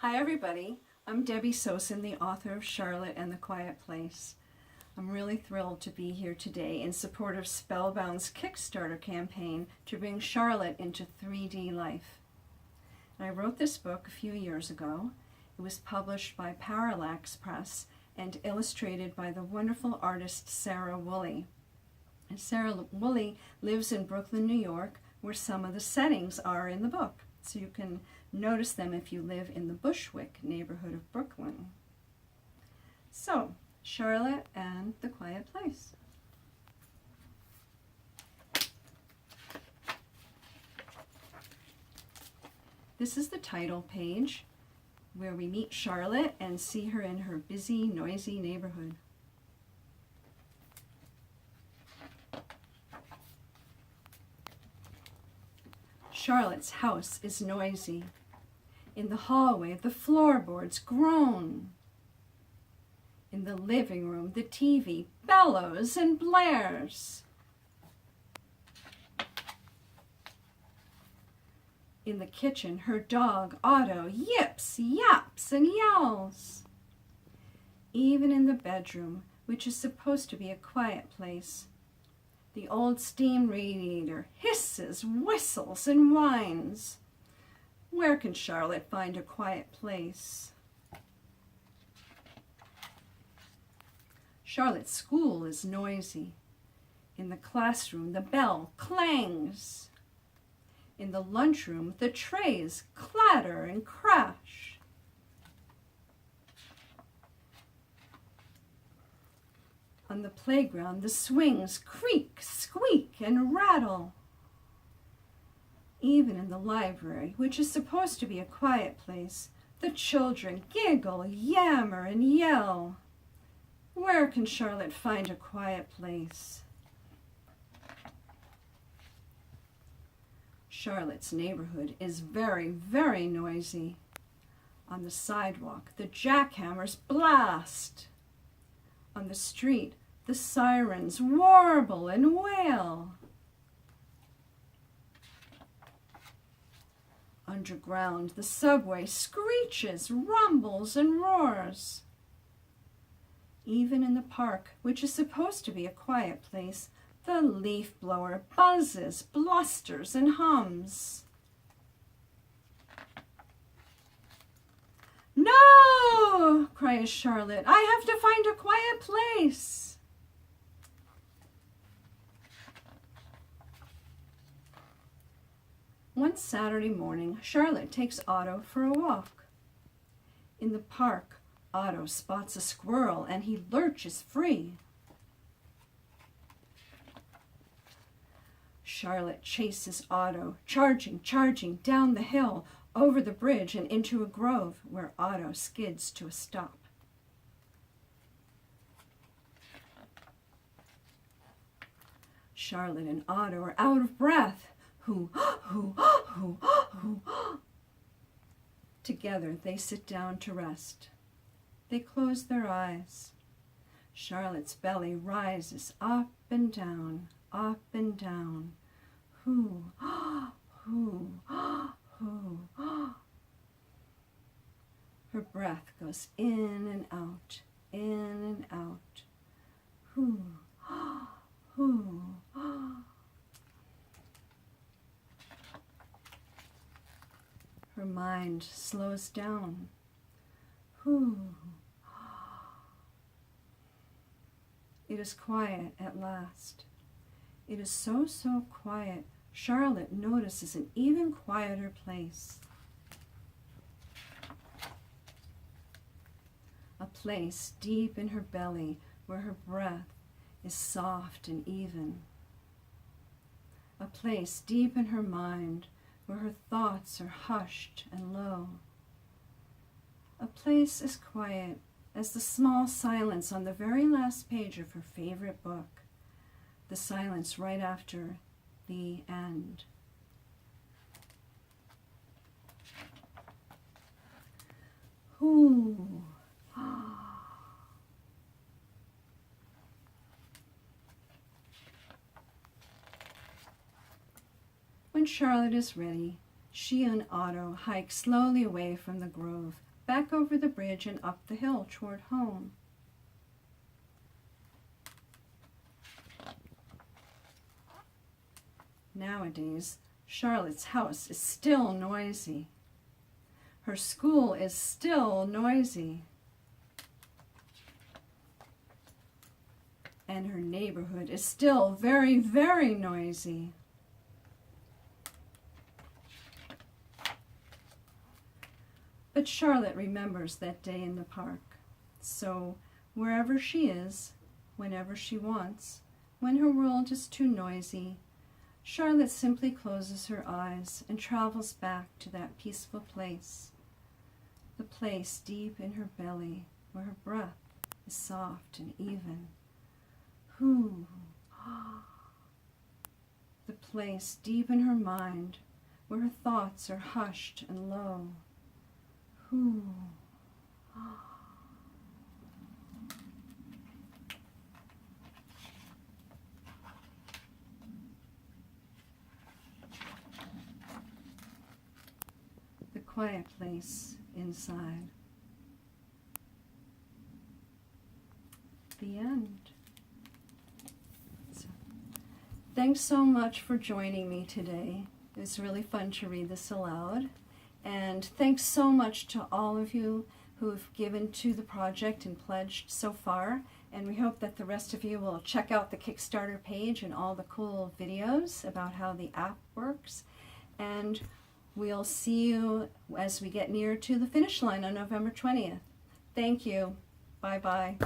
Hi everybody, I'm Debbie Sosin, the author of Charlotte and the Quiet Place. I'm really thrilled to be here today in support of Spellbound's Kickstarter campaign to bring Charlotte into 3D life. And I wrote this book a few years ago. It was published by Parallax Press and illustrated by the wonderful artist Sarah Woolley. And Sarah Woolley lives in Brooklyn, New York, where some of the settings are in the book. So you can notice them if you live in the Bushwick neighborhood of Brooklyn. So, Charlotte and the Quiet Place. This is the title page where we meet Charlotte and see her in her busy, noisy neighborhood. Charlotte's house is noisy. In the hallway, the floorboards groan. In the living room, the TV bellows and blares. In the kitchen, her dog, Otto, yips, yaps, and yells. Even in the bedroom, which is supposed to be a quiet place, the old steam radiator hisses, whistles, and whines. Where can Charlotte find a quiet place? Charlotte's school is noisy. In the classroom, the bell clangs. In the lunchroom, the trays clatter and crash. On the playground, the swings creak, squeak, and rattle. Even in the library, which is supposed to be a quiet place, the children giggle, yammer, and yell. Where can Charlotte find a quiet place? Charlotte's neighborhood is very, very noisy. On the sidewalk, the jackhammers blast. On the street, the sirens warble and wail. Underground, the subway screeches, rumbles, and roars. Even in the park, which is supposed to be a quiet place, the leaf blower buzzes, blusters, and hums. "No!" cries Charlotte. "I have to find a quiet place." One Saturday morning, Charlotte takes Otto for a walk. In the park, Otto spots a squirrel and he lurches free. Charlotte chases Otto, charging down the hill, over the bridge and into a grove where Otto skids to a stop. Charlotte and Otto are out of breath. Hoo, hoo, hoo, hoo. Together they sit down to rest. They close their eyes. Charlotte's belly rises up and down, up and down. Hoo, hoo, hoo. Her breath goes in and out, in and out. Hoo, hoo. Her mind slows down. Hoo. It is quiet at last. It is so, so quiet, Charlotte notices an even quieter place. A place deep in her belly where her breath is soft and even. A place deep in her mind where her thoughts are hushed and low. A place as quiet as the small silence on the very last page of her favorite book, the silence right after the end. Ooh. When Charlotte is ready, She and Otto hike slowly away from the grove, back over the bridge and up the hill toward home. Nowadays, Charlotte's house is still noisy. Her school is still noisy. And her neighborhood is still very, very noisy. But Charlotte remembers that day in the park. So wherever she is, whenever she wants, when her world is too noisy, Charlotte simply closes her eyes and travels back to that peaceful place, the place deep in her belly where her breath is soft and even. Whoo! The place deep in her mind where her thoughts are hushed and low. Whoo! The quiet place inside. The end. So, thanks so much for joining me today. It was really fun to read this aloud. And thanks so much to all of you who have given to the project and pledged so far. And we hope that the rest of you will check out the Kickstarter page and all the cool videos about how the app works. And we'll see you as we get near to the finish line on November 20th. Thank you. Bye-bye.